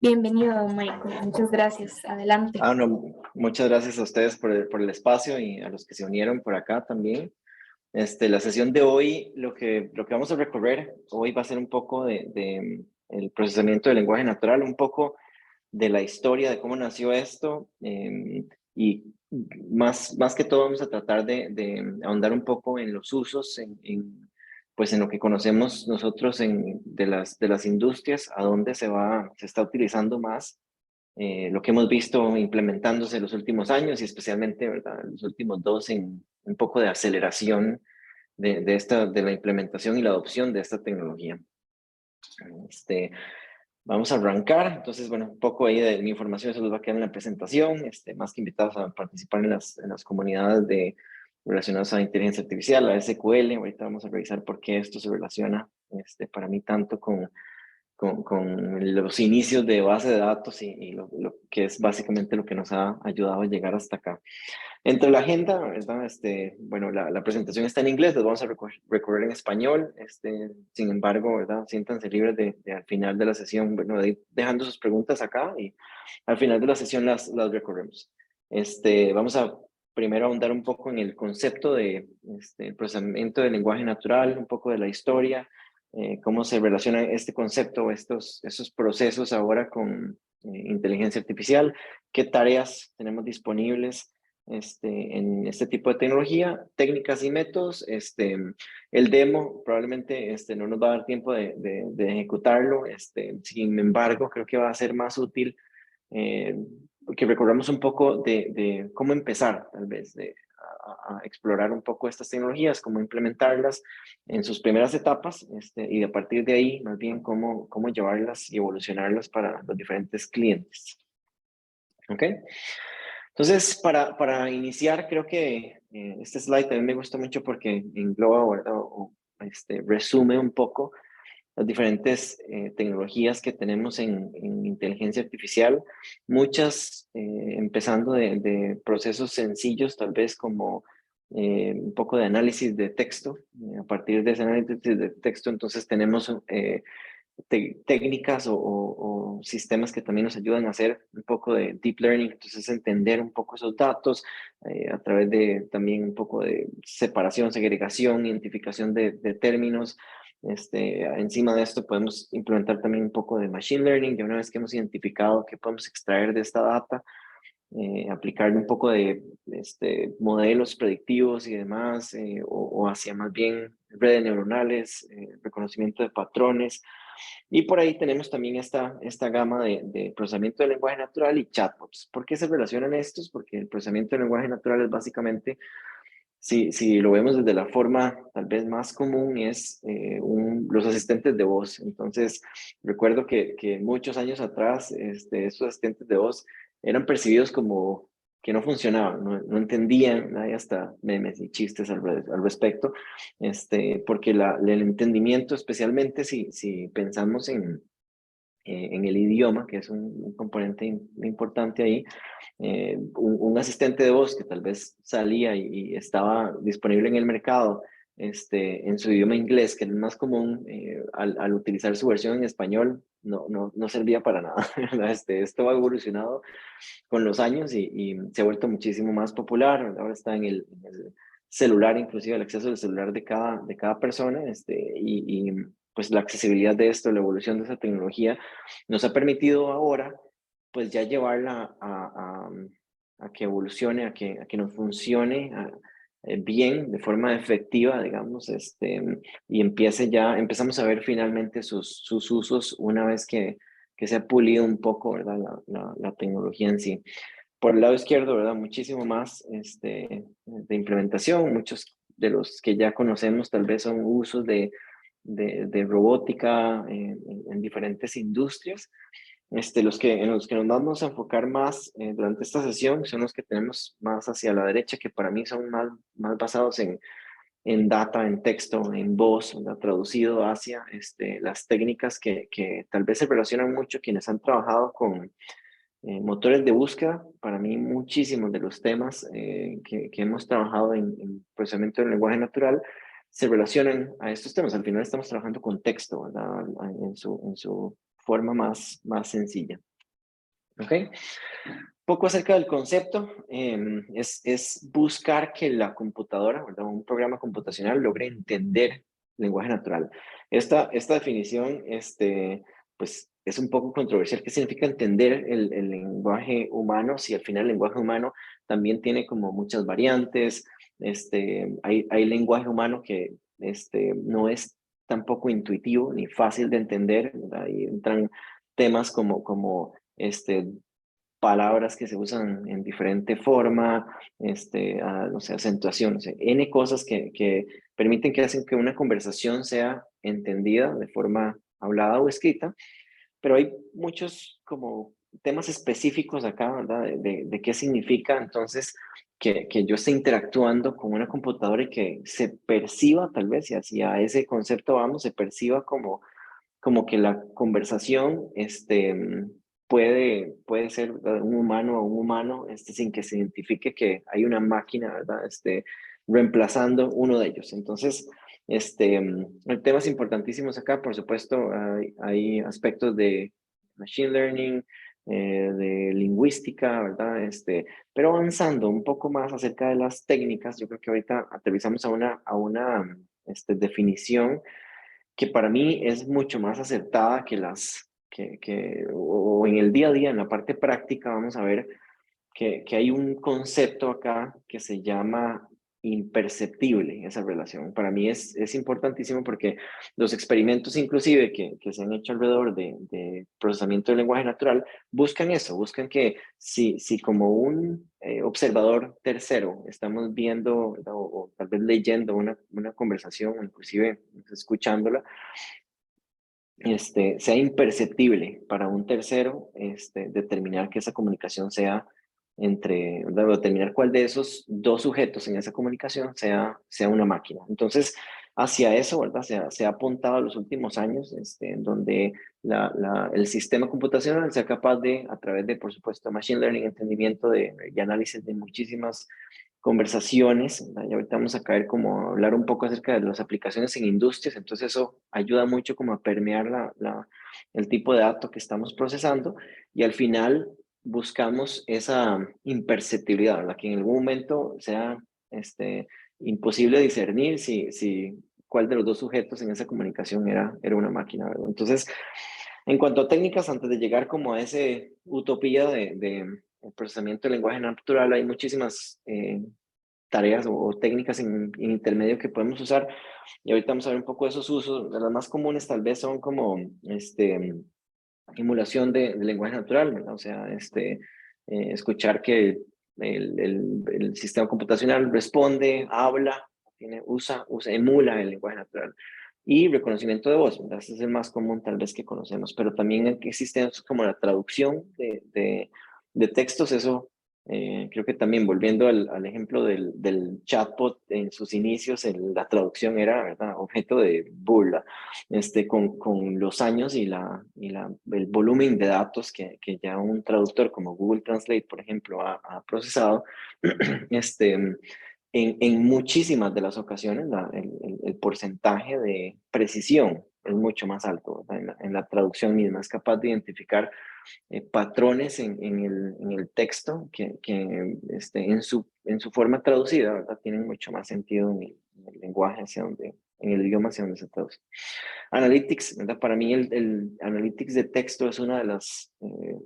Bienvenido, Michael. Muchas gracias. Adelante. No, muchas gracias a ustedes por el espacio y a los que se unieron por acá también. La sesión de hoy, lo que vamos a recorrer hoy va a ser un poco de el procesamiento del lenguaje natural, un poco de la historia de cómo nació esto, y más que todo vamos a tratar de ahondar un poco en los usos, pues en lo que conocemos nosotros de las industrias, a dónde se está utilizando más, lo que hemos visto implementándose en los últimos años y especialmente, ¿verdad?, los últimos dos en un poco de aceleración de la implementación y la adopción de esta tecnología. Vamos a arrancar. Entonces, bueno, un poco ahí de mi información se los va a quedar en la presentación, más que invitados a participar en las comunidades relacionadas a inteligencia artificial, a SQL. Ahorita vamos a revisar por qué esto se relaciona, para mí, tanto con los inicios de base de datos y lo que es básicamente lo que nos ha ayudado a llegar hasta acá. Entre la agenda, ¿verdad? Bueno, la presentación está en inglés, les vamos a recorrer en español. Sin embargo, ¿verdad?, siéntanse libres de al final de la sesión, bueno, de ir dejando sus preguntas acá y al final de la sesión las recorremos. Vamos a primero ahondar un poco en el concepto de el procesamiento del lenguaje natural, un poco de la historia, cómo se relaciona este concepto, estos procesos ahora con inteligencia artificial, qué tareas tenemos disponibles en este tipo de tecnología, técnicas y métodos. El demo probablemente no nos va a dar tiempo de ejecutarlo. Sin embargo, creo que va a ser más útil que recorramos un poco de cómo empezar, tal vez, a explorar un poco estas tecnologías, cómo implementarlas en sus primeras etapas, y a partir de ahí, más bien, cómo llevarlas y evolucionarlas para los diferentes clientes. ¿Ok? Entonces, para iniciar, creo que este slide también me gusta mucho porque engloba, ¿verdad?, resume un poco las diferentes tecnologías que tenemos en inteligencia artificial, muchas empezando de procesos sencillos, tal vez como un poco de análisis de texto. A partir de ese análisis de texto, entonces tenemos técnicas o sistemas que también nos ayudan a hacer un poco de deep learning, entonces entender un poco esos datos a través de también un poco de separación, segregación, identificación de términos. Encima de esto podemos implementar también un poco de machine learning, que una vez que hemos identificado qué podemos extraer de esta data, aplicarle un poco de modelos predictivos y demás, o hacia más bien redes neuronales, reconocimiento de patrones. Y por ahí tenemos también esta gama de procesamiento del lenguaje natural y chatbots. ¿Por qué se relacionan estos? Porque el procesamiento del lenguaje natural es básicamente, si lo vemos desde la forma tal vez más común, es los asistentes de voz. Entonces, recuerdo que muchos años atrás, estos asistentes de voz eran percibidos como que no funcionaban, no entendían, hay hasta memes y chistes al respecto, porque el entendimiento, especialmente si pensamos en el idioma, que es un componente importante ahí, un asistente de voz que tal vez salía y estaba disponible en el mercado en su idioma inglés, que es el más común, al utilizar su versión en español, no servía para nada. Esto ha evolucionado con los años y se ha vuelto muchísimo más popular. Ahora está en el celular, inclusive el acceso al celular de cada persona, y pues la accesibilidad de esto, la evolución de esa tecnología, nos ha permitido ahora pues ya llevarla a que evolucione, a que nos funcione bien, de forma efectiva, digamos, y empezamos a ver finalmente sus usos una vez que se ha pulido un poco, ¿verdad?, la tecnología en sí. Por el lado izquierdo, ¿verdad?, muchísimo más de implementación. Muchos de los que ya conocemos tal vez son usos de robótica en diferentes industrias. En los que nos vamos a enfocar más durante esta sesión son los que tenemos más hacia la derecha, que para mí son más basados en data, en texto, en voz, ¿verdad?, traducido hacia las técnicas que tal vez se relacionan mucho quienes han trabajado con motores de búsqueda. Para mí, muchísimos de los temas que hemos trabajado en procesamiento del lenguaje natural se relacionan a estos temas. Al final estamos trabajando con texto, ¿verdad?, en su forma más sencilla. ¿Ok? Poco acerca del concepto, es buscar que la computadora, ¿verdad? Un programa computacional logre entender lenguaje natural. Esta definición, pues, es un poco controversial. ¿Qué significa entender el lenguaje humano? Si al final el lenguaje humano también tiene como muchas variantes. Hay lenguaje humano que no es tampoco intuitivo ni fácil de entender, ¿verdad? Ahí entran temas como palabras que se usan en diferente forma, no sé, acentuación, no sé, N cosas que permiten que hacen que una conversación sea entendida de forma hablada o escrita, pero hay muchos como temas específicos acá, ¿verdad? De qué significa entonces que yo esté interactuando con una computadora y que se perciba, tal vez, y hacia ese concepto vamos, se perciba como que la conversación puede ser, ¿verdad? Un humano a un humano sin que se identifique que hay una máquina, ¿verdad? Reemplazando uno de ellos. Entonces, el temas importantísimos acá, por supuesto, hay aspectos de machine learning, de lingüística, ¿verdad? Pero avanzando un poco más acerca de las técnicas, yo creo que ahorita aterrizamos a una definición que para mí es mucho más acertada que o en el día a día, en la parte práctica, vamos a ver que hay un concepto acá que se llama imperceptible, esa relación. Para mí es importantísimo porque los experimentos inclusive que se han hecho alrededor de procesamiento del lenguaje natural buscan eso, buscan que si como un observador tercero estamos viendo o tal vez leyendo una conversación o inclusive escuchándola, sea imperceptible para un tercero determinar que esa comunicación sea ¿verdad? O determinar cuál de esos dos sujetos en esa comunicación sea una máquina. Entonces, hacia eso, ¿verdad? Se ha apuntado a los últimos años, en donde el sistema computacional sea capaz de, a través de, por supuesto, machine learning, entendimiento y análisis de muchísimas conversaciones, ¿verdad? Y ahorita vamos a caer como a hablar un poco acerca de las aplicaciones en industrias, entonces eso ayuda mucho como a permear el tipo de datos que estamos procesando y al final buscamos esa imperceptibilidad, ¿verdad? Que en algún momento sea imposible discernir si cuál de los dos sujetos en esa comunicación era una máquina, ¿verdad? Entonces, en cuanto a técnicas, antes de llegar como a ese utopía de procesamiento del lenguaje natural, hay muchísimas tareas o técnicas en intermedio que podemos usar. Y ahorita vamos a ver un poco de esos usos. De las más comunes tal vez son como emulación de lenguaje natural, ¿verdad? O sea, escuchar que el sistema computacional responde, habla, emula el lenguaje natural. Y reconocimiento de voz, ¿verdad? Ese es el más común tal vez que conocemos, pero también existen como la traducción de textos, eso creo que también volviendo al ejemplo del chatbot en sus inicios, la traducción era, ¿verdad? Objeto de burla. Con los años el volumen de datos que ya un traductor como Google Translate, por ejemplo, ha procesado, en muchísimas de las ocasiones el porcentaje de precisión es mucho más alto, ¿verdad? En la traducción misma. Es capaz de identificar patrones en el texto que en su forma traducida, ¿verdad? Tienen mucho más sentido en el lenguaje en el idioma hacia donde se traduce. Analytics, ¿verdad? Para mí el Analytics de texto es uno de los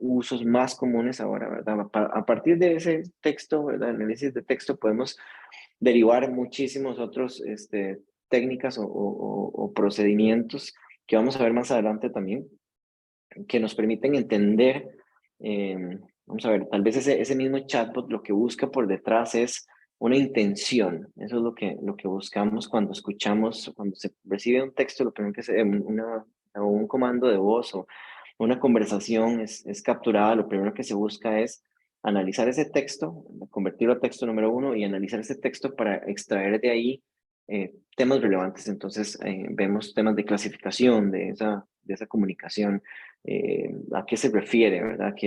usos más comunes ahora, ¿verdad? A partir de ese texto, ¿verdad? Análisis de texto podemos derivar muchísimos otros técnicas o procedimientos que vamos a ver más adelante también, que nos permiten entender, vamos a ver, tal vez ese mismo chatbot lo que busca por detrás es una intención. Eso es lo que buscamos cuando escuchamos, cuando se recibe un texto, lo primero que o un comando de voz o una conversación es capturada, lo primero que se busca es analizar ese texto, convertirlo a texto número uno y analizar ese texto para extraer de ahí temas relevantes. Entonces, vemos temas de clasificación de esa comunicación, a qué se refiere, ¿verdad? No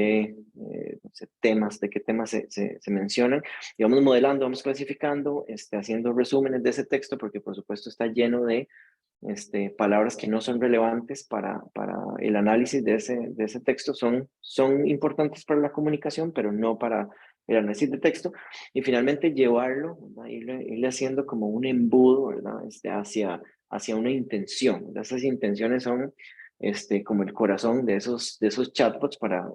sé, de qué temas se mencionan, y vamos modelando, vamos clasificando, haciendo resúmenes de ese texto, porque por supuesto está lleno de palabras que no son relevantes para el análisis de ese texto, son importantes para la comunicación, pero no para el análisis de texto. Y finalmente llevarlo, ¿verdad? Irle haciendo como un embudo, ¿verdad? Hacia una intención, ¿verdad? Esas intenciones son como el corazón de esos chatbots para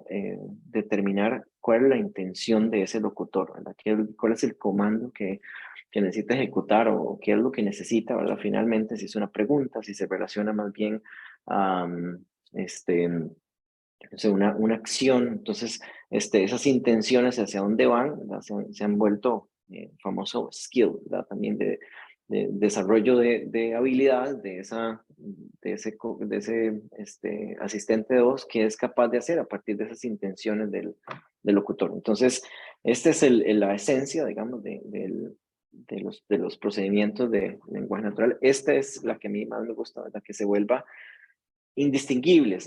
determinar cuál es la intención de ese locutor, ¿verdad? ¿Cuál es el comando que necesita ejecutar o qué es lo que necesita, ¿verdad? Finalmente, si es una pregunta, si se relaciona más bien a, o sea, una acción. Entonces, esas intenciones hacia dónde van, ¿verdad? Se han vuelto famoso skill, ¿verdad? También de desarrollo de habilidades de ese asistente de voz que es capaz de hacer a partir de esas intenciones del locutor. Entonces, esta es la esencia, digamos, de los procedimientos de lenguaje natural. Esta es la que a mí más me gusta, ¿verdad? Que se vuelva indistinguibles.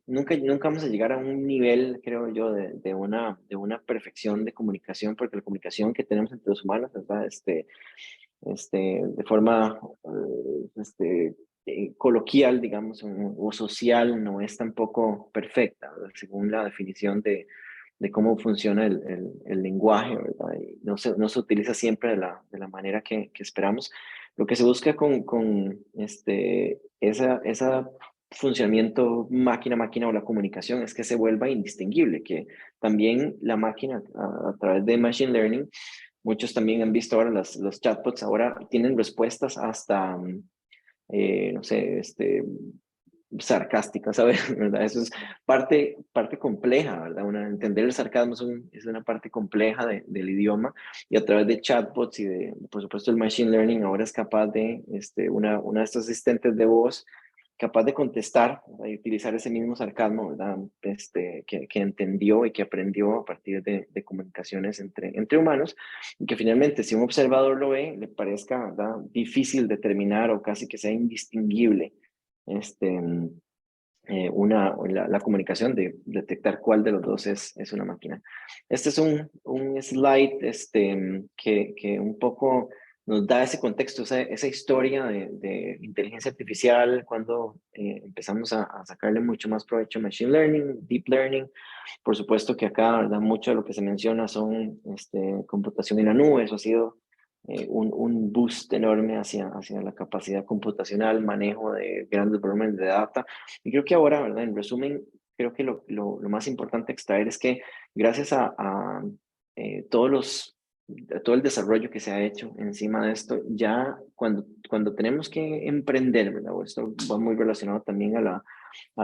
Nunca vamos a llegar a un nivel, creo yo, de una perfección de comunicación, porque la comunicación que tenemos entre los humanos, ¿verdad? De forma coloquial, digamos, o social, no es tampoco perfecta, ¿verdad? Según la definición de cómo funciona el lenguaje, ¿verdad? Y no se utiliza siempre de la manera que esperamos. Lo que se busca con esa funcionamiento máquina-máquina o la comunicación es que se vuelva indistinguible, que también la máquina a través de Machine Learning, muchos también han visto ahora los chatbots, ahora tienen respuestas hasta, no sé, sarcástica, ¿sabes? ¿Verdad? Eso es parte compleja, ¿verdad? Entender el sarcasmo es una parte compleja del idioma, y a través de chatbots y por supuesto, el machine learning ahora es capaz de, una de estos asistentes de voz, capaz de contestar, ¿verdad? Y utilizar ese mismo sarcasmo, ¿verdad? Que entendió y que aprendió a partir de comunicaciones entre humanos, y que finalmente, si un observador lo ve, le parezca, ¿verdad? Difícil determinar o casi que sea indistinguible este, la comunicación, de detectar cuál de los dos es una máquina. Este es un slide que un poco nos da ese contexto, esa historia de inteligencia artificial, cuando empezamos a sacarle mucho más provecho a Machine Learning, Deep Learning. Por supuesto que acá, ¿verdad? Mucho de lo que se menciona son computación en la nube. Eso ha sido un boost enorme hacia la capacidad computacional, manejo de grandes volúmenes de data. Y creo que ahora, ¿verdad? En resumen, creo que lo más importante a extraer es que gracias a todo el desarrollo que se ha hecho encima de esto, ya cuando tenemos que emprender, ¿verdad? O esto va muy relacionado también a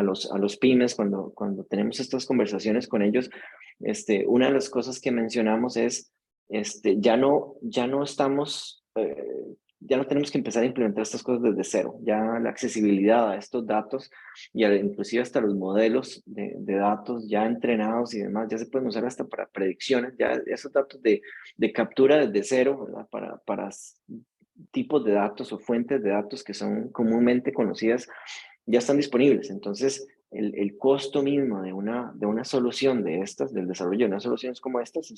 los pymes, cuando tenemos estas conversaciones con ellos, una de las cosas que mencionamos es, ya no estamos, ya no tenemos que empezar a implementar estas cosas desde cero. Ya la accesibilidad a estos datos y inclusive hasta los modelos de datos ya entrenados y demás, ya se pueden usar hasta para predicciones. Ya esos datos de captura desde cero, ¿verdad? Para tipos de datos o fuentes de datos que son comúnmente conocidas, ya están disponibles. Entonces, el costo mismo de una solución de estas, del desarrollo de unas soluciones como estas,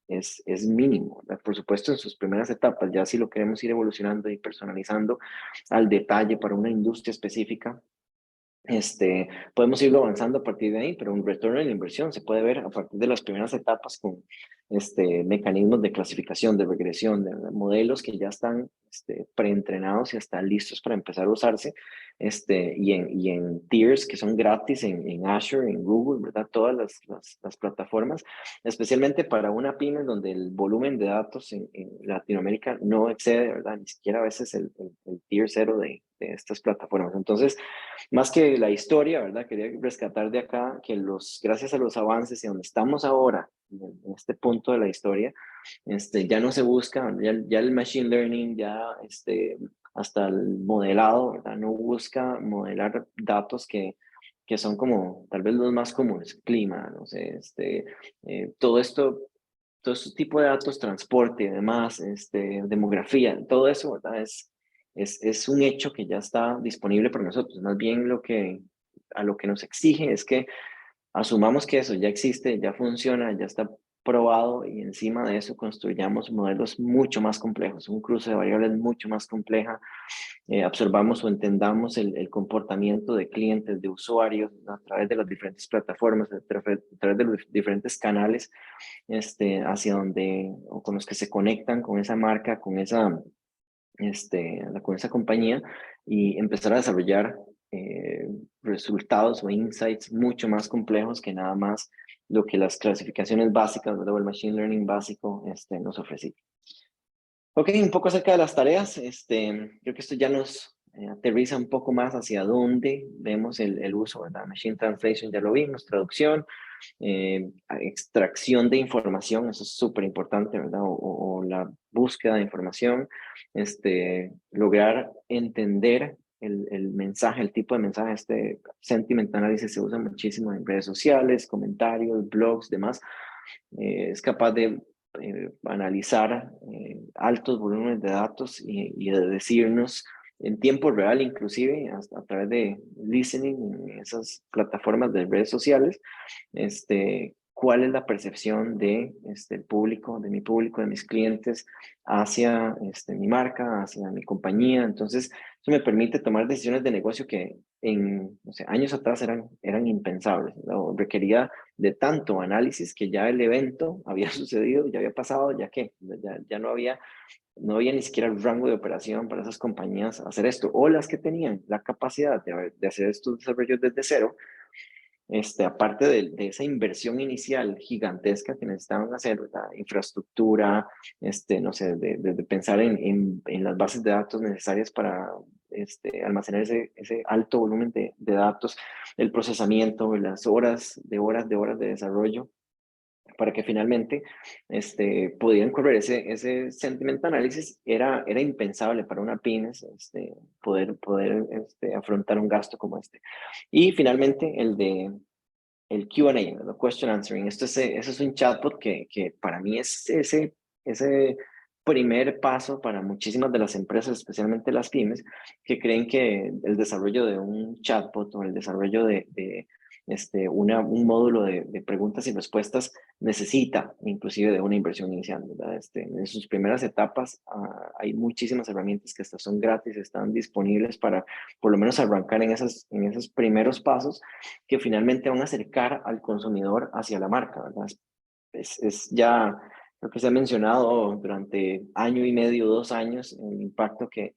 es mínimo, ¿verdad? Por supuesto, en sus primeras etapas, ya si lo queremos ir evolucionando y personalizando al detalle para una industria específica, podemos irlo avanzando a partir de ahí, pero un retorno en la inversión se puede ver a partir de las primeras etapas con mecanismos de clasificación, de regresión, de modelos que ya están preentrenados y están listos para empezar a usarse, y en tiers que son gratis en Azure, en Google, ¿verdad? Todas las plataformas, especialmente para una pyme donde el volumen de datos en Latinoamérica no excede, ¿verdad? Ni siquiera a veces el tier cero de estas plataformas. Entonces, más que la historia, ¿verdad? Quería rescatar de acá que gracias a los avances y donde estamos ahora, en este punto de la historia, ya no se busca, ya el machine learning, ya hasta el modelado, ¿verdad? No busca modelar datos que son como tal vez los más comunes, clima, no sé, todo esto todo este tipo de datos, transporte y demás, demografía, todo eso, ¿verdad? Es un hecho que ya está disponible para nosotros. Más bien a lo que nos exige es que asumamos que eso ya existe, ya funciona, ya está probado y encima de eso construyamos modelos mucho más complejos, un cruce de variables mucho más compleja, absorbamos o entendamos el comportamiento de clientes, de usuarios a través de las diferentes plataformas, a través de los diferentes canales, hacia donde o con los que se conectan con esa marca, con esa compañía y empezar a desarrollar resultados o insights mucho más complejos que nada más lo que las clasificaciones básicas, ¿verdad? O el machine learning básico nos ofrecía. Ok, un poco acerca de las tareas. Creo que esto ya nos aterriza un poco más hacia dónde vemos el uso, ¿verdad? Machine Translation ya lo vimos, traducción, extracción de información, eso es súper importante, ¿verdad? O la búsqueda de información, lograr entender el mensaje, el tipo de mensaje, sentiment analysis se usa muchísimo en redes sociales, comentarios, blogs, demás. Es capaz de analizar altos volúmenes de datos y de decirnos en tiempo real, inclusive hasta a través de listening en esas plataformas de redes sociales, cuál es la percepción de el público, de mi público, de mis clientes hacia mi marca, hacia mi compañía. Entonces, eso me permite tomar decisiones de negocio que no sé, años atrás eran impensables, ¿no? Requería de tanto análisis que ya el evento había sucedido, ya había pasado, ya no había ni siquiera el rango de operación para esas compañías hacer esto, o las que tenían la capacidad de hacer estos desarrollos desde cero, aparte de esa inversión inicial gigantesca que necesitaban hacer, ¿verdad? Infraestructura, no sé, de pensar en las bases de datos necesarias para almacenar ese alto volumen de datos, el procesamiento, las horas de desarrollo, para que finalmente pudieran correr ese sentiment análisis, era impensable para una pymes poder afrontar un gasto como este. Y finalmente el Q&A, el question answering. Eso es un chatbot que para mí es ese primer paso para muchísimas de las empresas, especialmente las pymes, que creen que el desarrollo de un chatbot o el desarrollo de un módulo de preguntas y respuestas necesita inclusive de una inversión inicial, ¿verdad? En sus primeras etapas hay muchísimas herramientas que hasta son gratis, están disponibles para por lo menos arrancar en esos primeros pasos que finalmente van a acercar al consumidor hacia la marca, ¿verdad? Es ya, lo que se ha mencionado durante año y medio, 2 años, el impacto que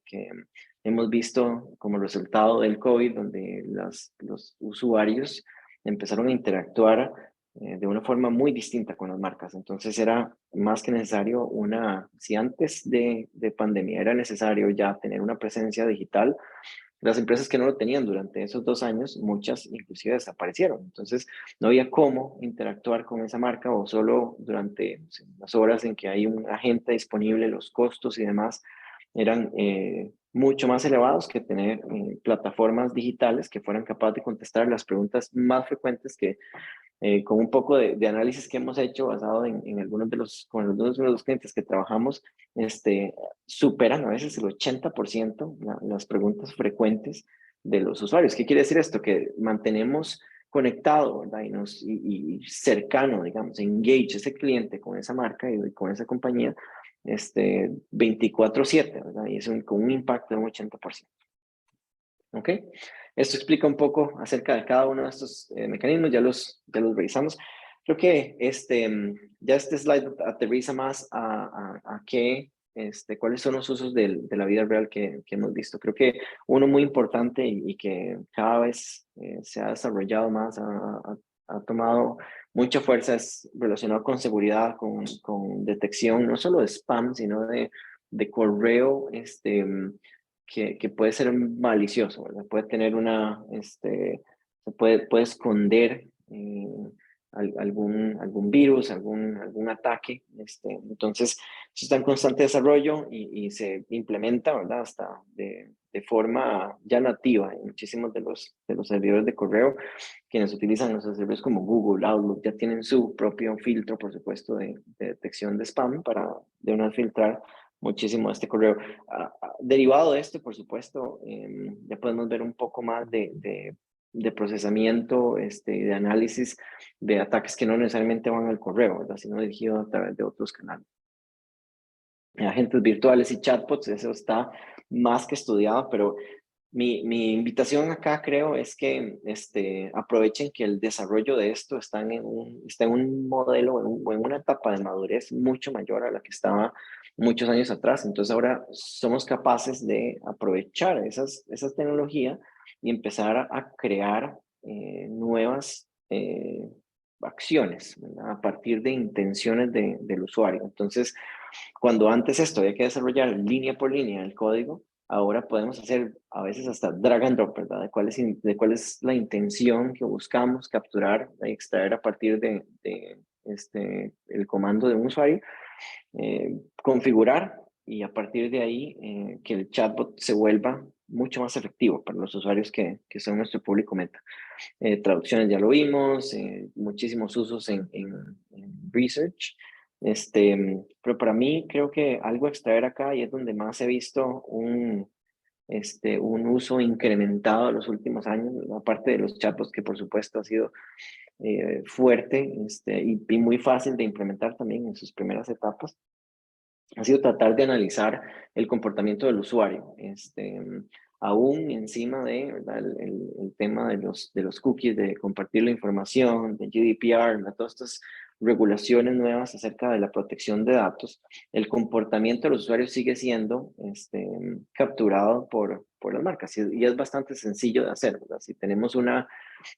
hemos visto como resultado del COVID, donde los usuarios empezaron a interactuar de una forma muy distinta con las marcas. Entonces era más que necesario si antes de pandemia era necesario ya tener una presencia digital, las empresas que no lo tenían durante esos 2 años, muchas inclusive desaparecieron. Entonces, no había cómo interactuar con esa marca o solo durante, no sé, las horas en que hay un agente disponible, los costos y demás eran mucho más elevados que tener plataformas digitales que fueran capaces de contestar las preguntas más frecuentes que con un poco de análisis que hemos hecho basado en con algunos de los clientes que trabajamos, superan a veces el 80% las preguntas frecuentes de los usuarios. ¿Qué quiere decir esto? Que mantenemos conectado, ¿verdad? Y cercano, digamos, engage ese cliente con esa marca y con esa compañía 24/7, ¿verdad? Y es con un impacto de un 80%. ¿Ok? Esto explica un poco acerca de cada uno de estos mecanismos, ya los revisamos. Creo que ya este slide aterriza más a cuáles son los usos de la vida real que hemos visto. Creo que uno muy importante y que cada vez se ha desarrollado más, ha tomado mucha fuerza, es relacionado con seguridad, con detección, no solo de spam, sino de correo, que puede ser malicioso, ¿verdad? Puede tener se puede esconder algún virus, algún ataque. Entonces, eso está en constante desarrollo y se implementa, ¿verdad? Hasta de forma ya nativa en muchísimos de los servidores de correo. quienes utilizan los servicios como Google, Outlook, ya tienen su propio filtro, por supuesto, de detección de spam para de una vez filtrar muchísimo este correo. Derivado de esto, por supuesto, ya podemos ver un poco más de procesamiento, de análisis de ataques que no necesariamente van al correo, ¿verdad? Sino dirigidos a través de otros canales. Agentes virtuales y chatbots, eso está más que estudiado, pero mi invitación acá creo es que aprovechen que el desarrollo de esto está en un modelo o en una etapa de madurez mucho mayor a la que estaba muchos años atrás. Entonces ahora somos capaces de aprovechar esas tecnologías y empezar a crear nuevas acciones, ¿verdad? A partir de intenciones del usuario. Entonces, cuando antes esto había que desarrollar línea por línea el código, ahora podemos hacer a veces hasta drag and drop, ¿verdad? De cuál es la intención que buscamos capturar y extraer a partir de el comando de un usuario, configurar y a partir de ahí que el chatbot se vuelva mucho más efectivo para los usuarios que son nuestro público meta. Traducciones ya lo vimos, muchísimos usos en research. Pero para mí creo que algo a extraer acá y es donde más he visto un uso incrementado en los últimos años, aparte de los chatbots que por supuesto ha sido fuerte y muy fácil de implementar también en sus primeras etapas, ha sido tratar de analizar el comportamiento del usuario, aún encima de, ¿verdad? El tema de los cookies, de compartir la información, de GDPR, ¿verdad? Todas estas regulaciones nuevas acerca de la protección de datos, el comportamiento de los usuarios sigue siendo capturado por las marcas y es bastante sencillo de hacer, ¿verdad? Si tenemos una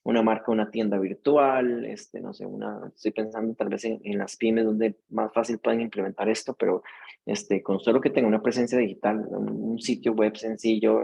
marca, una tienda virtual, no sé, estoy pensando tal vez en las pymes donde más fácil pueden implementar esto, pero con solo que tenga una presencia digital, un sitio web sencillo,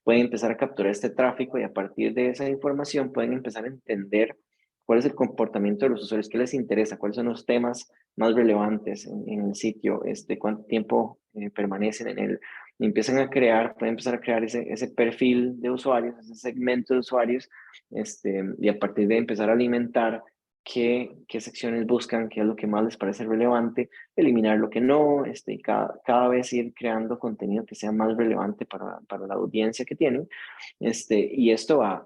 pueden empezar a capturar este tráfico y a partir de esa información pueden empezar a entender cuál es el comportamiento de los usuarios, qué les interesa, cuáles son los temas más relevantes en el sitio, cuánto tiempo permanecen en él. Y empiezan a crear, pueden empezar a crear ese perfil de usuarios, ese segmento de usuarios, y a partir de empezar a alimentar qué secciones buscan, qué es lo que más les parece relevante, eliminar lo que no, y cada vez ir creando contenido que sea más relevante para la audiencia que tienen, y esto a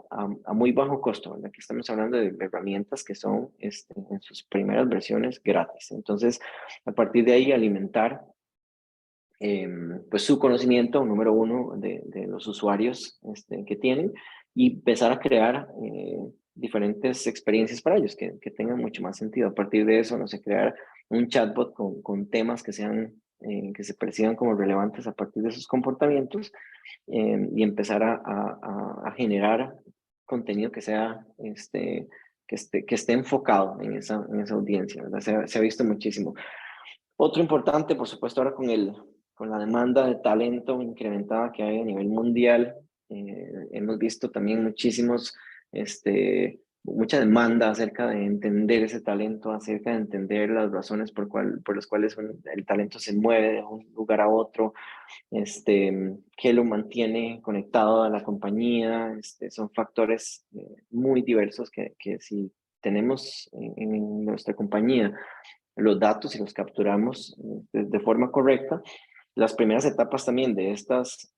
muy bajo costo, ¿verdad? Que estamos hablando de herramientas que son en sus primeras versiones gratis. Entonces, a partir de ahí alimentar pues su conocimiento, número uno, de los usuarios que tienen y empezar a crear diferentes experiencias para ellos que tengan mucho más sentido. A partir de eso, no sé, crear un chatbot con temas que sean, que se perciban como relevantes a partir de sus comportamientos y empezar a generar contenido que sea, que esté enfocado en esa audiencia, ¿verdad? Se ha visto muchísimo. Otro importante, por supuesto, ahora con la demanda de talento incrementada que hay a nivel mundial, hemos visto también mucha demanda acerca de entender ese talento, acerca de entender las razones por las cuales el talento se mueve de un lugar a otro, qué lo mantiene conectado a la compañía. Son factores muy diversos que si tenemos en nuestra compañía los datos y los capturamos de forma correcta, las primeras etapas también de estos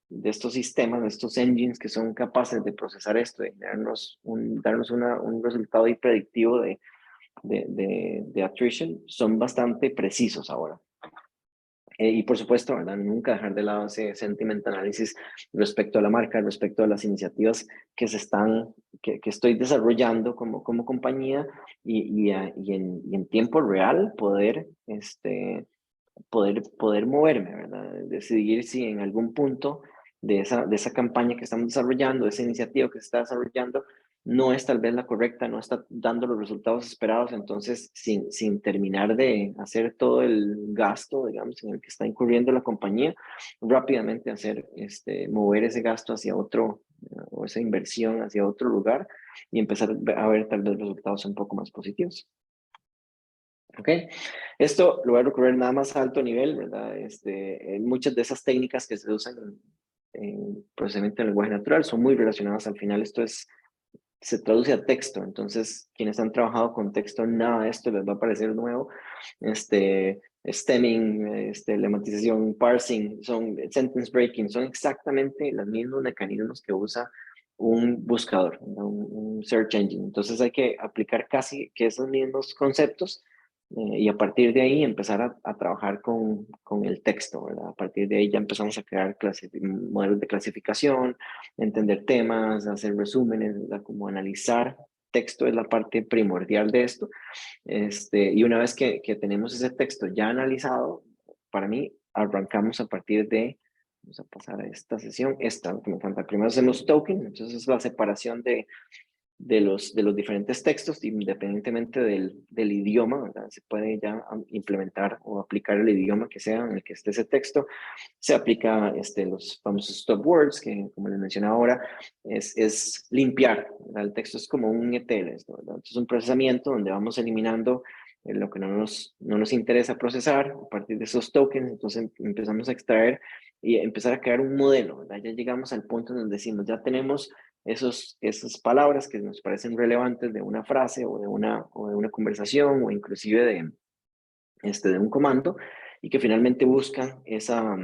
sistemas, de estos engines que son capaces de procesar esto, de darnos un resultado y predictivo de attrition, son bastante precisos ahora. Y por supuesto, ¿verdad? Nunca dejar de lado ese sentiment análisis respecto a la marca, respecto a las iniciativas que estoy desarrollando como compañía y en tiempo real poder moverme, ¿verdad? Decidir si en algún punto de esa campaña que estamos desarrollando, de esa iniciativa que se está desarrollando, no es tal vez la correcta, no está dando los resultados esperados, entonces sin terminar de hacer todo el gasto, digamos, en el que está incurriendo la compañía, rápidamente mover ese gasto hacia otro, o esa inversión hacia otro lugar y empezar a ver tal vez resultados un poco más positivos. ¿Ok? Esto lo voy a recurrir nada más a alto nivel, ¿verdad? Muchas de esas técnicas que se usan en procesamiento de lenguaje natural son muy relacionadas al final. Esto es se traduce a texto. Entonces, quienes han trabajado con texto, nada de esto les va a parecer nuevo. Stemming, lematización, parsing, son sentence breaking, son exactamente los mismos mecanismos que usa un buscador, un search engine. Entonces hay que aplicar casi que esos mismos conceptos y a partir de ahí empezar a trabajar con el texto, ¿verdad? A partir de ahí ya empezamos a crear modelos de clasificación, entender temas, hacer resúmenes, ¿verdad? Como analizar texto es la parte primordial de esto. Y una vez que tenemos ese texto ya analizado, para mí arrancamos a partir de, vamos a pasar a esta sesión, esta que me falta. Primero hacemos token, entonces es la separación de los diferentes textos, independientemente del idioma, ¿verdad? Se puede ya implementar o aplicar el idioma que sea en el que esté ese texto. Se aplica los famosos stop words, que como les mencioné ahora, es limpiar, ¿verdad? El texto es como un ETL, ¿verdad? Entonces es un procesamiento donde vamos eliminando lo que no nos interesa procesar a partir de esos tokens. Entonces empezamos a extraer y empezar a crear un modelo, ¿verdad? Ya llegamos al punto donde decimos, ya tenemos esas palabras que nos parecen relevantes de una frase o de una conversación o inclusive de un comando y que finalmente buscan esa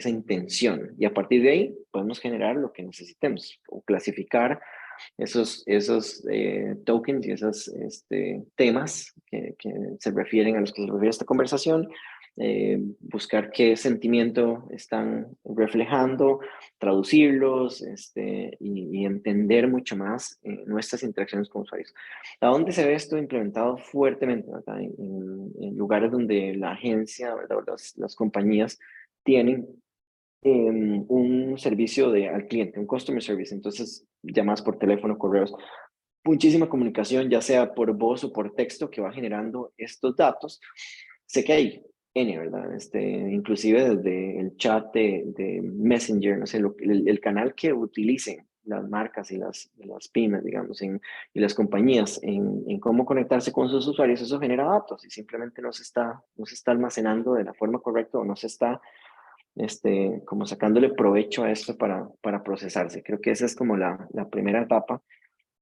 intención. Y a partir de ahí podemos generar lo que necesitemos o clasificar esos tokens y esos temas que se refieren a los que se refiere esta conversación, buscar qué sentimiento están reflejando, traducirlos y entender mucho más nuestras interacciones con usuarios. ¿A dónde se ve esto implementado fuertemente? ¿Verdad? En lugares donde la agencia, ¿verdad? Las compañías tienen un servicio al cliente, un customer service. Entonces, llamadas por teléfono, correos, muchísima comunicación, ya sea por voz o por texto, que va generando estos datos. Sé que hay N, ¿verdad? Inclusive desde el chat de Messenger, no sé, el canal que utilicen las marcas y las pymes, digamos, y las compañías en cómo conectarse con sus usuarios, eso genera datos y simplemente no se está almacenando de la forma correcta o no se está como sacándole provecho a esto para procesarse. Creo que esa es como la primera etapa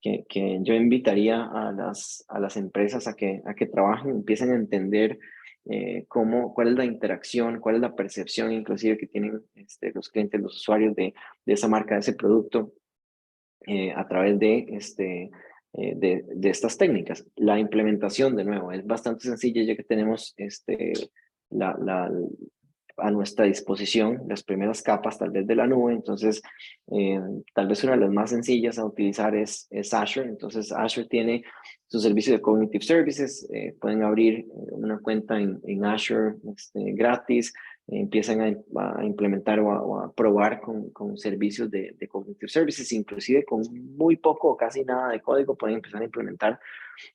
que yo invitaría a las empresas a que trabajen, empiecen a entender cuál es la interacción, cuál es la percepción inclusive que tienen los clientes, los usuarios de esa marca, de ese producto, a través de estas técnicas. La implementación, de nuevo, es bastante sencilla ya que tenemos la, la, a nuestra disposición las primeras capas tal vez de la nube. Entonces tal vez una de las más sencillas a utilizar es Azure. Entonces Azure tiene su servicio de Cognitive Services, pueden abrir una cuenta en Azure gratis, empiezan a implementar o a probar con servicios de Cognitive Services, inclusive con muy poco o casi nada de código pueden empezar a implementar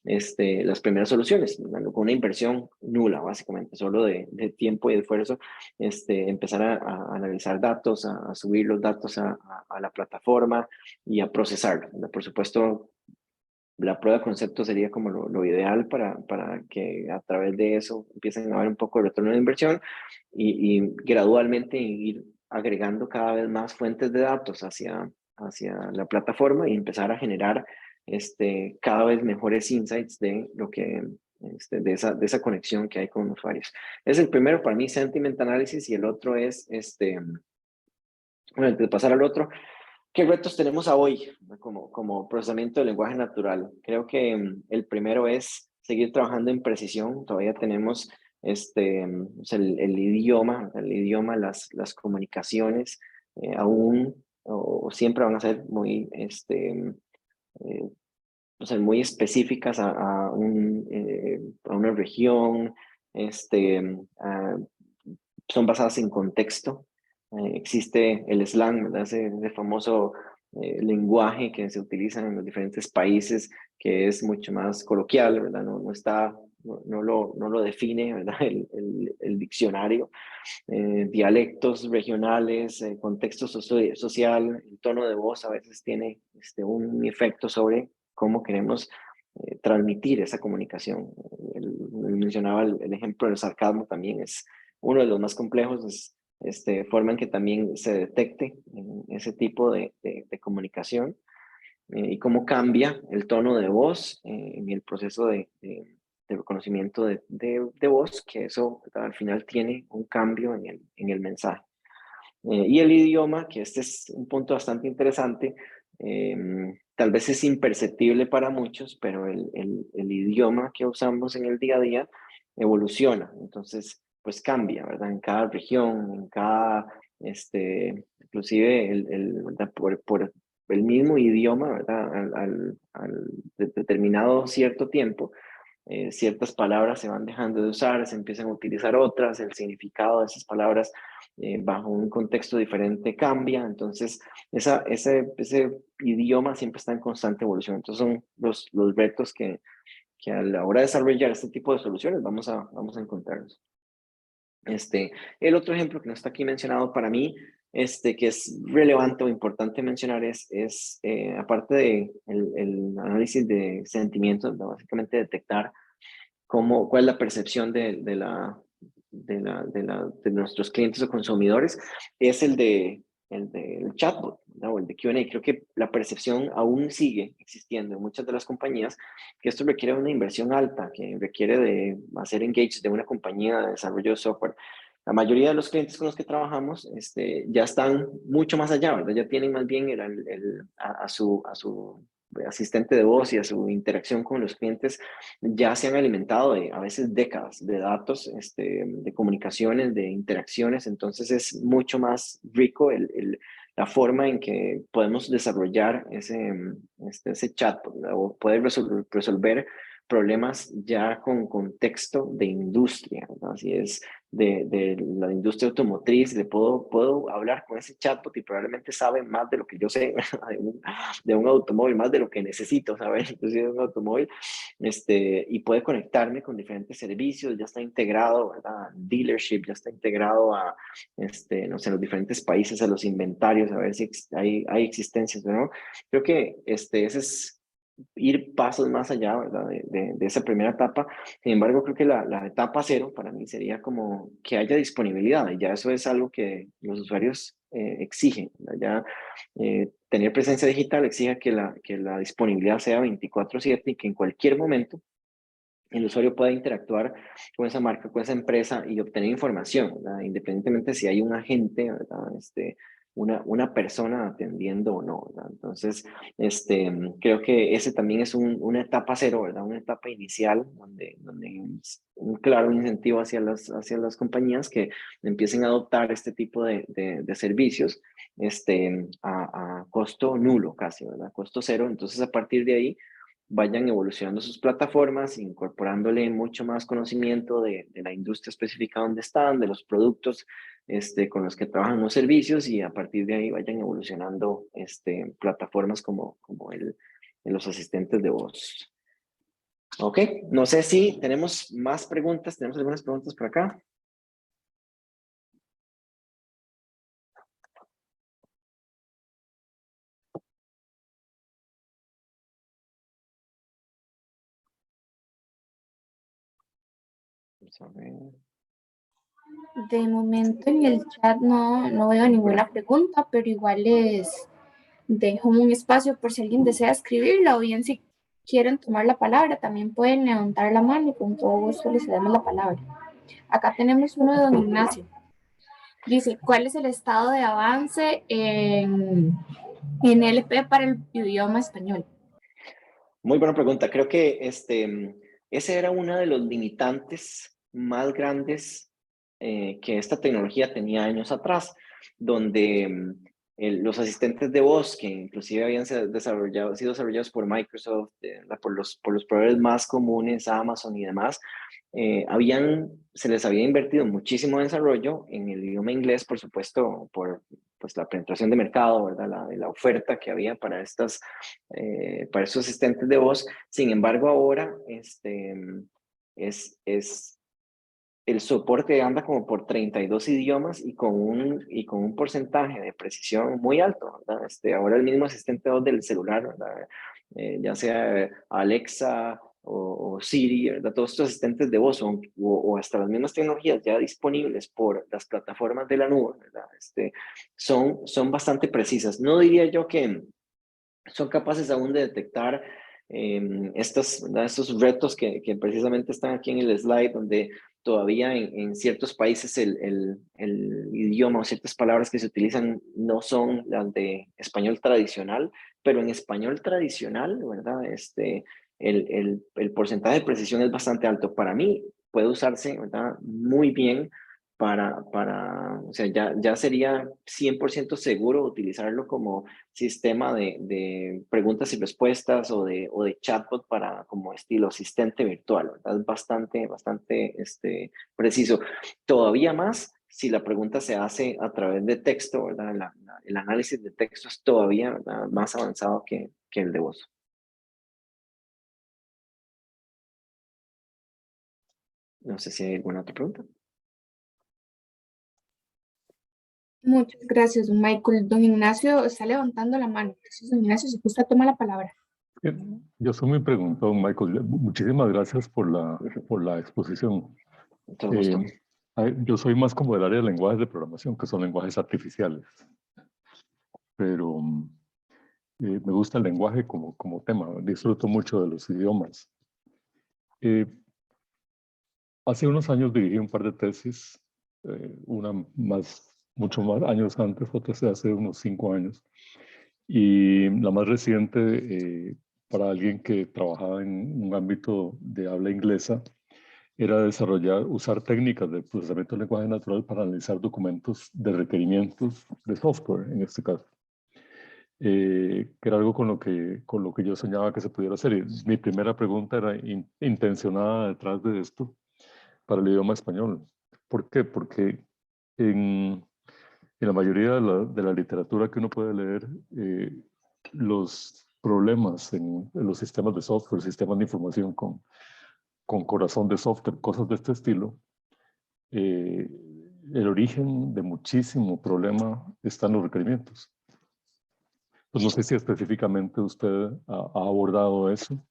las primeras soluciones, ¿verdad? Con una inversión nula, básicamente, solo de tiempo y de esfuerzo, empezar a analizar datos, a subir los datos a la plataforma y a procesarlo, ¿verdad? Por supuesto, la prueba de concepto sería como lo ideal para que a través de eso empiecen a ver un poco de retorno de inversión y gradualmente ir agregando cada vez más fuentes de datos hacia la plataforma y empezar a generar cada vez mejores insights de lo que de esa conexión que hay con usuarios. Es el primero para mí, Sentiment Analysis, y el otro es bueno, antes de pasar al otro, ¿qué retos tenemos a hoy como procesamiento de lenguaje natural? Creo que el primero es seguir trabajando en precisión. Todavía tenemos o sea, el idioma, las comunicaciones, aún o siempre van a ser muy, o sea, muy específicas a una región, a- son basadas en contexto. Existe el slang, ¿verdad? Ese famoso lenguaje que se utiliza en los diferentes países, que es mucho más coloquial, ¿verdad? No lo define, ¿verdad? El diccionario. Dialectos regionales, contexto social, el tono de voz a veces tiene un efecto sobre cómo queremos transmitir esa comunicación. Mencionaba el ejemplo del sarcasmo, también es uno de los más complejos, es forma en que también se detecte ese tipo de comunicación. y cómo cambia el tono de voz en el proceso de reconocimiento de voz, que eso al final tiene un cambio en el mensaje. Y el idioma, que este es un punto bastante interesante, tal vez es imperceptible para muchos, pero el idioma que usamos en el día a día evoluciona, entonces pues cambia, ¿verdad? En cada región, en cada, inclusive ¿verdad? Por el mismo idioma, ¿verdad? Determinado cierto tiempo, ciertas palabras se van dejando de usar, se empiezan a utilizar otras, el significado de esas palabras bajo un contexto diferente cambia, entonces ese idioma siempre está en constante evolución. Entonces son los retos que a la hora de desarrollar este tipo de soluciones vamos a encontrarnos. El otro ejemplo que no está aquí mencionado para mí, que es relevante o importante mencionar es aparte de el análisis de sentimientos, ¿no? Básicamente detectar cuál es la percepción de nuestros clientes o consumidores, es el del chatbot, ¿no? O el de Q&A. Creo que la percepción aún sigue existiendo en muchas de las compañías, que esto requiere una inversión alta, que requiere de hacer engage de una compañía de desarrollo de software. La mayoría de los clientes con los que trabajamos ya están mucho más allá, ¿verdad? Ya tienen más bien a su asistente de voz y a su interacción con los clientes, ya se han alimentado de a veces décadas de datos, de comunicaciones, de interacciones, entonces es mucho más rico la forma en que podemos desarrollar ese chatbot, ¿verdad? O poder resolver problemas ya con contexto de industria, ¿verdad? Así es, de la industria automotriz, puedo hablar con ese chatbot y probablemente sabe más de lo que yo sé de un automóvil, más de lo que necesito saber, inclusive de un automóvil, y puede conectarme con diferentes servicios, ya está integrado, ¿verdad? Dealership, ya está integrado a, no sé, los diferentes países, a los inventarios, a ver si hay existencias, ¿no? Creo que ese es ir pasos más allá, ¿verdad? De esa primera etapa. Sin embargo, creo que la etapa cero para mí sería como que haya disponibilidad, y ya eso es algo que los usuarios exigen, ¿verdad? Ya tener presencia digital exige que la disponibilidad sea 24/7 y que en cualquier momento el usuario pueda interactuar con esa marca, con esa empresa y obtener información, ¿verdad? Independientemente si hay un agente, ¿verdad? Una persona atendiendo o no, ¿verdad? Entonces, creo que ese también es una etapa cero, ¿verdad? Una etapa inicial donde hay un claro incentivo hacia las compañías que empiecen a adoptar este tipo de servicios a costo nulo casi, ¿verdad? Costo cero. Entonces, a partir de ahí, vayan evolucionando sus plataformas, incorporándole mucho más conocimiento de la industria específica donde están, de los productos con los que trabajan los servicios, y a partir de ahí vayan evolucionando plataformas como los asistentes de voz. Ok, no sé si tenemos más preguntas, tenemos algunas preguntas por acá. Vamos a ver. De momento en el chat no veo ninguna pregunta, pero igual les dejo un espacio por si alguien desea escribirla, o bien si quieren tomar la palabra, también pueden levantar la mano y con todo gusto les damos la palabra. Acá tenemos uno de don Ignacio. Dice, ¿cuál es el estado de avance en LP para el idioma español? Muy buena pregunta. Creo que ese era uno de los limitantes más grandes que esta tecnología tenía años atrás, donde los asistentes de voz, que inclusive habían sido desarrollados por Microsoft, por los proveedores más comunes, Amazon y demás, se les había invertido muchísimo en desarrollo en el idioma inglés, por supuesto, por pues, la penetración de mercado, ¿verdad? La oferta que había para estos asistentes de voz. Sin embargo, ahora el soporte anda como por 32 idiomas y con un porcentaje de precisión muy alto, ¿verdad? Ahora el mismo asistente de voz del celular, ¿verdad? Ya sea Alexa o Siri, ¿verdad? Todos estos asistentes de voz o hasta las mismas tecnologías ya disponibles por las plataformas de la nube, ¿verdad? Son bastante precisas. No diría yo que son capaces aún de detectar estos retos que precisamente están aquí en el slide, donde todavía en ciertos países el idioma o ciertas palabras que se utilizan no son las de español tradicional, pero en español tradicional, ¿verdad? El porcentaje de precisión es bastante alto. Para mí puede usarse, ¿verdad? Muy bien o sea, ya sería 100% seguro utilizarlo como sistema de preguntas y respuestas o de chatbot para como estilo asistente virtual, ¿verdad? Es bastante preciso. Todavía más si la pregunta se hace a través de texto, ¿verdad? El análisis de texto es todavía, ¿verdad?, más avanzado que el de voz. No sé si hay alguna otra pregunta. Muchas gracias, don Michael. Don Ignacio está levantando la mano. Entonces, don Ignacio, si usted toma la palabra. Yo soy muy preguntón, Michael. Muchísimas gracias por la exposición. Todo gusto. Yo soy más como del área de lenguajes de programación, que son lenguajes artificiales. Pero me gusta el lenguaje como tema. Disfruto mucho de los idiomas. Hace unos años dirigí un par de tesis, una mucho más años antes, otra hace unos 5 años. Y la más reciente, para alguien que trabajaba en un ámbito de habla inglesa, era usar técnicas de procesamiento de lenguaje natural para analizar documentos de requerimientos de software, en este caso. Que era algo con lo que yo soñaba que se pudiera hacer. Y mi primera pregunta era intencionada detrás de esto para el idioma español. ¿Por qué? Porque en la mayoría de la literatura que uno puede leer, los problemas en los sistemas de software, sistemas de información con corazón de software, cosas de este estilo, el origen de muchísimo problema está en los requerimientos. Pues no sé si específicamente usted ha abordado eso,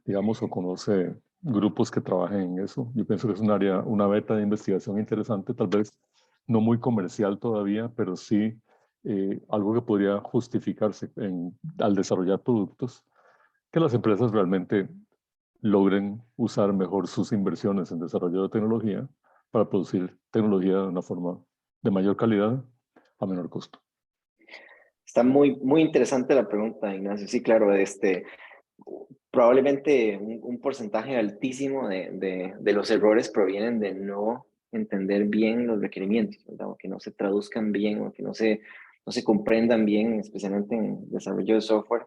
digamos, o conoce grupos que trabajen en eso. Yo pienso que es una beta de investigación interesante, tal vez no muy comercial todavía, pero sí algo que podría justificarse al desarrollar productos, que las empresas realmente logren usar mejor sus inversiones en desarrollo de tecnología para producir tecnología de una forma de mayor calidad a menor costo. Está muy interesante la pregunta, Ignacio. Sí, claro, probablemente un porcentaje altísimo de los errores provienen de no entender bien los requerimientos, ¿verdad? O que no se traduzcan bien, o que no se comprendan bien, especialmente en desarrollo de software.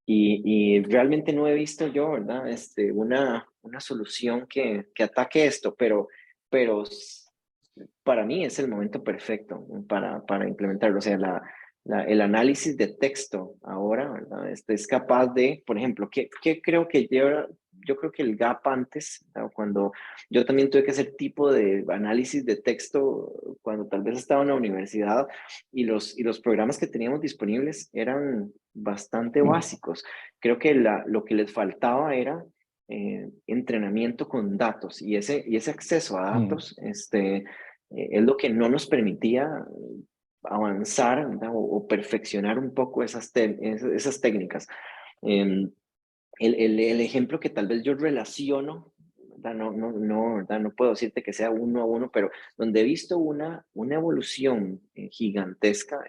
Y realmente no he visto yo, ¿verdad? Una solución que ataque esto, pero para mí es el momento perfecto para implementarlo. O sea, el análisis de texto ahora, ¿verdad? Es capaz de, por ejemplo, ¿qué creo que yo creo que el gap antes, ¿verdad? Cuando yo también tuve que hacer tipo de análisis de texto, cuando tal vez estaba en la universidad y los programas que teníamos disponibles eran bastante básicos. Creo que lo que les faltaba era entrenamiento con datos y ese acceso a datos, es lo que no nos permitía avanzar, ¿verdad? O perfeccionar un poco esas técnicas. El ejemplo que tal vez yo relaciono, ¿verdad? ¿Verdad? No puedo decirte que sea uno a uno, pero donde he visto una evolución gigantesca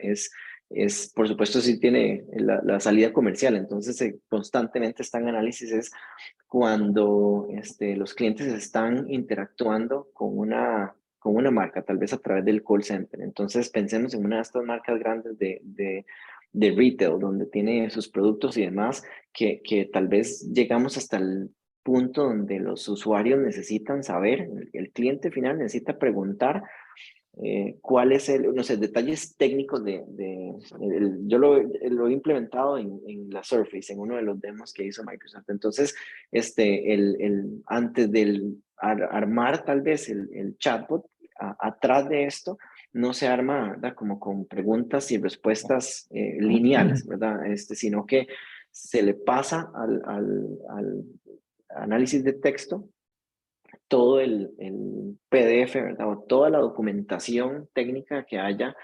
por supuesto, sí tiene la salida comercial, entonces constantemente están análisis, es cuando los clientes están interactuando con una marca, tal vez a través del call center. Entonces pensemos en una de estas marcas grandes de retail, donde tiene sus productos y demás, que tal vez llegamos hasta el punto donde los usuarios necesitan saber, el cliente final necesita preguntar cuál es no sé, detalles técnicos yo lo he implementado en la Surface, en uno de los demos que hizo Microsoft. Entonces, antes del armar tal vez el chatbot, atrás de esto, no se arma, ¿verdad? Como con preguntas y respuestas lineales, ¿verdad? Sino que se le pasa al análisis de texto todo el PDF, ¿verdad? O toda la documentación técnica que haya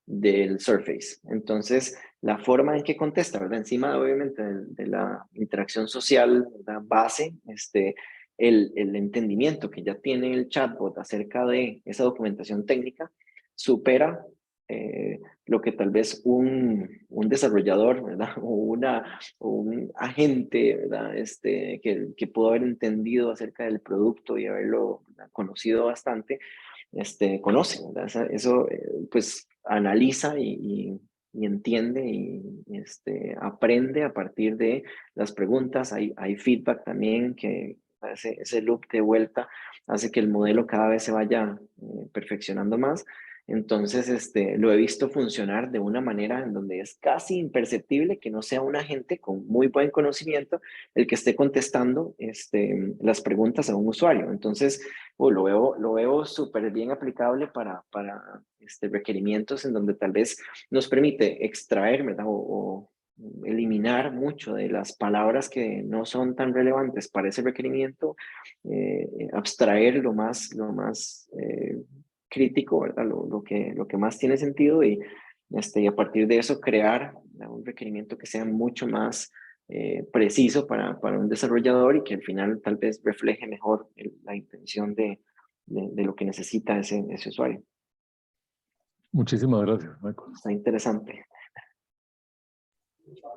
del Surface. Entonces, la forma en que contesta, ¿verdad? Encima, obviamente, de la interacción social, ¿verdad? Base, el entendimiento que ya tiene el chatbot acerca de esa documentación técnica supera lo que tal vez un desarrollador, ¿verdad? O un agente, ¿verdad? Que pudo haber entendido acerca del producto y haberlo, ¿verdad?, conocido bastante, conoce, ¿verdad? Eso, pues, analiza y entiende y aprende a partir de las preguntas. Hay feedback también que ese loop de vuelta hace que el modelo cada vez se vaya perfeccionando más. Entonces, lo he visto funcionar de una manera en donde es casi imperceptible que no sea un agente con muy buen conocimiento el que esté contestando las preguntas a un usuario. Entonces, lo veo súper bien aplicable para requerimientos en donde tal vez nos permite extraer, ¿verdad? O eliminar mucho de las palabras que no son tan relevantes para ese requerimiento, abstraer lo más crítico, ¿verdad? Lo que más tiene sentido y a partir de eso crear, ¿verdad?, un requerimiento que sea mucho más preciso para un desarrollador y que al final tal vez refleje mejor la intención de lo que necesita ese usuario. Muchísimas gracias, Michael. Está interesante.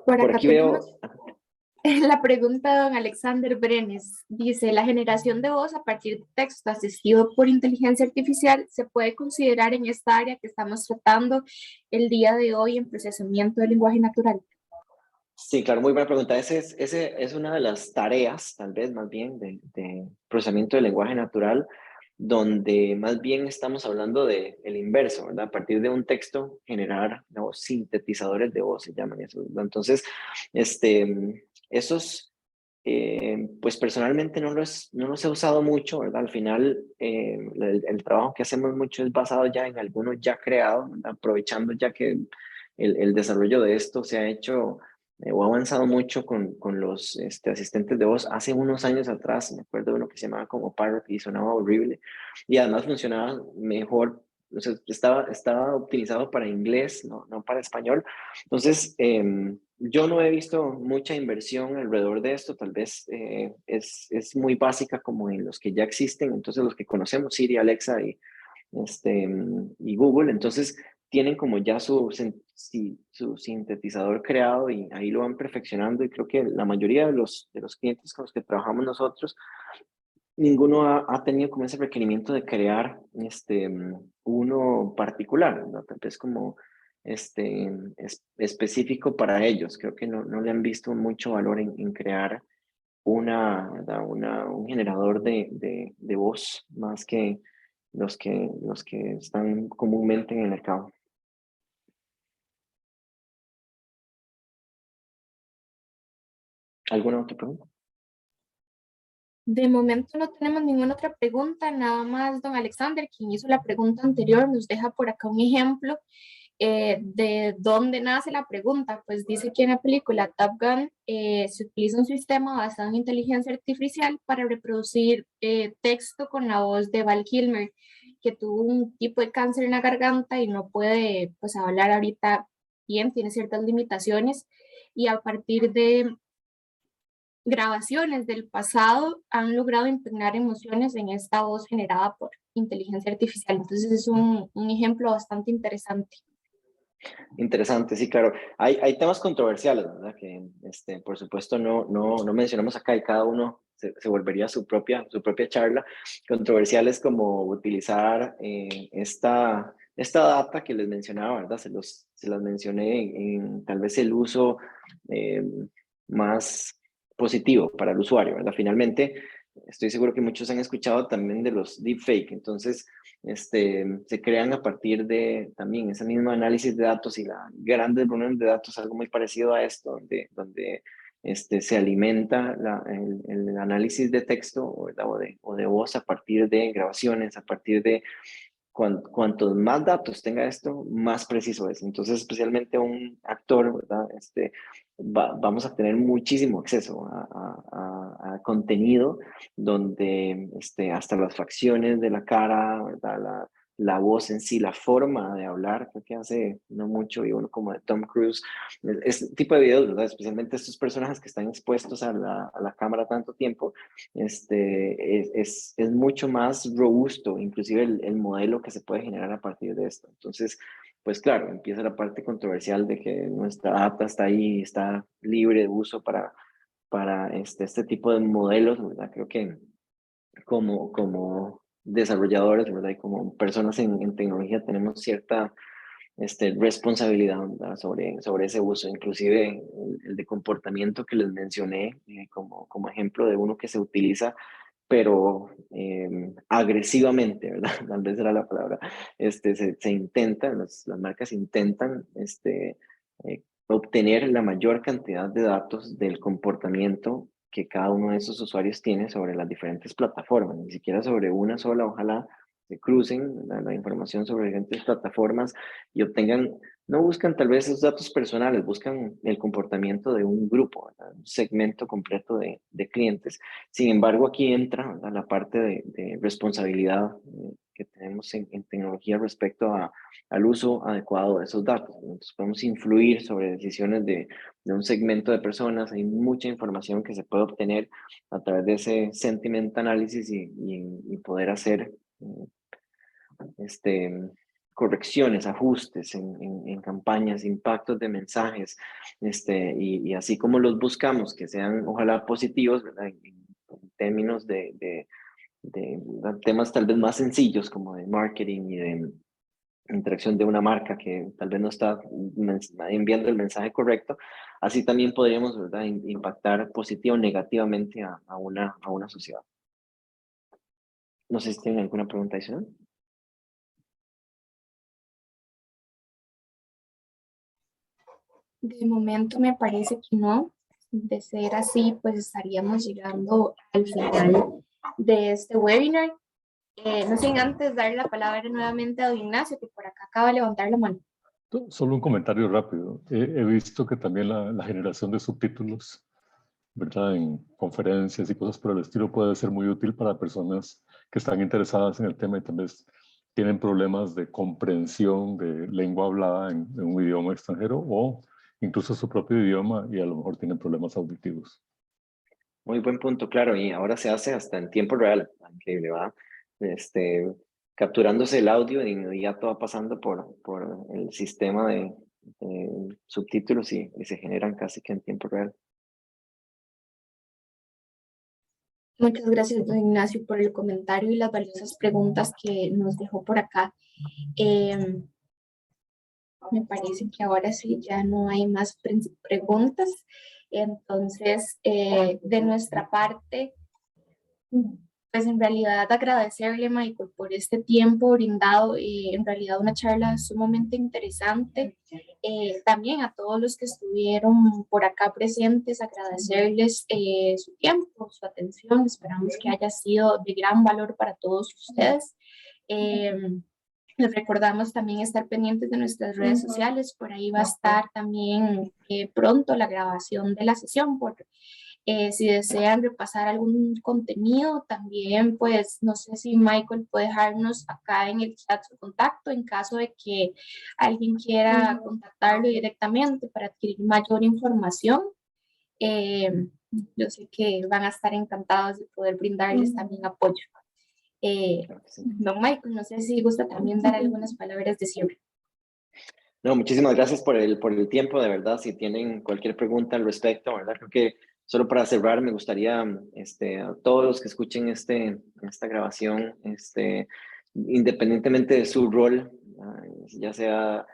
Por Por acá aquí tenemos veo... la pregunta de don Alexander Brenes. Dice, ¿la generación de voz a partir de texto asistido por inteligencia artificial se puede considerar en esta área que estamos tratando el día de hoy en procesamiento del lenguaje natural? Sí, claro, muy buena pregunta. Ese es una de las tareas, tal vez más bien, de procesamiento del lenguaje natural, donde más bien estamos hablando de el inverso, ¿verdad? A partir de un texto, generar, ¿no?, sintetizadores de voz, se llaman eso, ¿verdad? Entonces, esos, pues personalmente no los he usado mucho, ¿verdad? Al final, el trabajo que hacemos mucho es basado ya en algunos ya creados, ¿verdad?, aprovechando ya que el desarrollo de esto se ha hecho o ha avanzado mucho con los asistentes de voz. Hace unos años atrás, me acuerdo de uno que se llamaba como Parrot y sonaba horrible y además funcionaba mejor, o sea, estaba optimizado para inglés, no para español. Entonces, yo no he visto mucha inversión alrededor de esto, tal vez es muy básica como en los que ya existen, entonces los que conocemos, Siri, Alexa y Google, entonces tienen como ya su sintetizador creado y ahí lo van perfeccionando y creo que la mayoría de los clientes con los que trabajamos nosotros, ninguno ha tenido como ese requerimiento de crear uno particular, ¿no? Tal vez como específico para ellos. Creo que no le han visto mucho valor en crear ¿verdad?, un generador de voz más que los que están comúnmente en el mercado. ¿Alguna otra pregunta? De momento no tenemos ninguna otra pregunta, nada más don Alexander, quien hizo la pregunta anterior, nos deja por acá un ejemplo de dónde nace la pregunta. Pues dice que en la película Top Gun se utiliza un sistema basado en inteligencia artificial para reproducir texto con la voz de Val Kilmer, que tuvo un tipo de cáncer en la garganta y no puede, pues, hablar ahorita bien, tiene ciertas limitaciones, y a partir de grabaciones del pasado han logrado impregnar emociones en esta voz generada por inteligencia artificial. Entonces es un ejemplo bastante interesante. Interesante, sí, claro. Hay temas controversiales, ¿verdad? Que, por supuesto, no mencionamos acá y cada uno se volvería su propia charla. Controversiales como utilizar esta data que les mencionaba, ¿verdad? Se las mencioné en tal vez el uso eh, más positivo para el usuario, ¿verdad? Finalmente, estoy seguro que muchos han escuchado también de los deepfake. Entonces, se crean a partir de también ese mismo análisis de datos y la grandes volúmenes de datos, algo muy parecido a esto, donde se alimenta el análisis de texto, ¿verdad?, o de voz a partir de grabaciones, a partir de cuantos más datos tenga esto, más preciso es. Entonces, especialmente un actor, ¿verdad? Vamos a tener muchísimo acceso a contenido donde hasta las facciones de la cara, ¿verdad?, la voz en sí, la forma de hablar. Creo que hace no mucho vi uno como de Tom Cruise, este tipo de videos, ¿verdad? Especialmente estos personajes que están expuestos a la cámara tanto tiempo, es mucho más robusto, inclusive el modelo que se puede generar a partir de esto. Entonces, pues claro, empieza la parte controversial de que nuestra data está ahí, está libre de uso para este tipo de modelos, ¿verdad? Creo que como desarrolladores, ¿verdad? Y como personas en tecnología tenemos cierta responsabilidad, ¿verdad? Sobre ese uso, inclusive el de comportamiento que les mencioné como ejemplo de uno que se utiliza, pero agresivamente, ¿verdad? Tal vez era la palabra. Se intenta, las marcas intentan obtener la mayor cantidad de datos del comportamiento que cada uno de esos usuarios tiene sobre las diferentes plataformas, ni siquiera sobre una sola, ojalá se crucen la información sobre diferentes plataformas y obtengan, no buscan tal vez esos datos personales, buscan el comportamiento de un grupo, ¿verdad? Un segmento completo de clientes. Sin embargo, aquí entra, ¿verdad?, la parte de responsabilidad que tenemos en tecnología respecto al uso adecuado de esos datos. Entonces podemos influir sobre decisiones de un segmento de personas. Hay mucha información que se puede obtener a través de ese sentiment analysis y poder hacer correcciones, ajustes en campañas, impactos de mensajes, y así como los buscamos, que sean ojalá positivos, ¿verdad? En términos de temas tal vez más sencillos como de marketing y de interacción de una marca que tal vez no está enviando el mensaje correcto, así también podríamos, ¿verdad?, impactar positivo o negativamente a una sociedad. No sé si tienen alguna pregunta adicional. De momento me parece que no. De ser así, pues estaríamos llegando al final de este webinar. No sin antes dar la palabra nuevamente a don Ignacio, que por acá acaba de levantar la mano. Solo un comentario rápido. He visto que también la generación de subtítulos, ¿verdad?, en conferencias y cosas por el estilo puede ser muy útil para personas que están interesadas en el tema y tal vez tienen problemas de comprensión de lengua hablada en un idioma extranjero o incluso su propio idioma y a lo mejor tienen problemas auditivos. Muy buen punto, claro, y ahora se hace hasta en tiempo real, increíble, ¿va? Capturándose el audio de inmediato va pasando por el sistema de subtítulos y se generan casi que en tiempo real. Muchas gracias, don Ignacio, por el comentario y las valiosas preguntas que nos dejó por acá. Me parece que ahora sí ya no hay más preguntas. Entonces, de nuestra parte, pues en realidad agradecerle, Michael, por este tiempo brindado. En realidad una charla sumamente interesante. También a todos los que estuvieron por acá presentes, agradecerles su tiempo, su atención. Esperamos que haya sido de gran valor para todos ustedes. Les recordamos también estar pendientes de nuestras redes sociales. Por ahí va a estar también pronto la grabación de la sesión. Si desean repasar algún contenido, también pues no sé si Michael puede dejarnos acá en el chat su contacto en caso de que alguien quiera contactarlo directamente para adquirir mayor información. Yo sé que van a estar encantados de poder brindarles también apoyo. Claro que sí. Don Michael, no sé si gusta también dar algunas palabras de cierre. No, muchísimas gracias por el tiempo, de verdad. Si tienen cualquier pregunta al respecto, ¿verdad? Creo que solo para cerrar me gustaría a todos los que escuchen esta grabación, independientemente de su rol, ya sea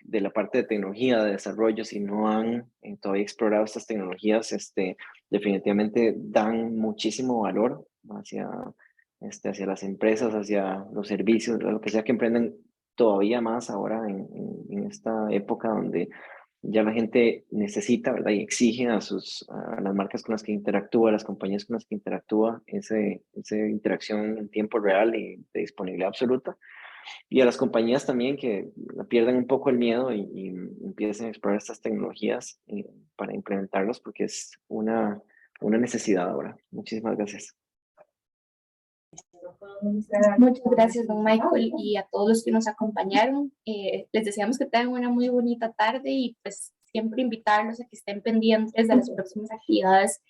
de la parte de tecnología, de desarrollo, si no han todavía explorado estas tecnologías, definitivamente dan muchísimo valor hacia las empresas, hacia los servicios, lo que sea que emprenden, todavía más ahora en esta época donde ya la gente necesita, ¿verdad?, y exige a las marcas con las que interactúa, a las compañías con las que interactúa, esa interacción en tiempo real y de disponibilidad absoluta. Y a las compañías también que pierdan un poco el miedo y empiecen a explorar estas tecnologías para implementarlas, porque es una necesidad ahora. Muchísimas gracias. Muchas gracias, don Michael, y a todos los que nos acompañaron. Les deseamos que tengan una muy bonita tarde y pues siempre invitarlos a que estén pendientes de las próximas actividades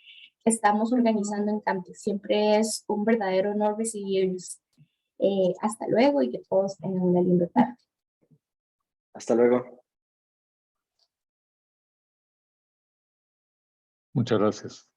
que estamos organizando en Campus. Siempre es un verdadero honor recibirlos. Hasta luego y que todos tengan una linda tarde. Hasta luego. Muchas gracias.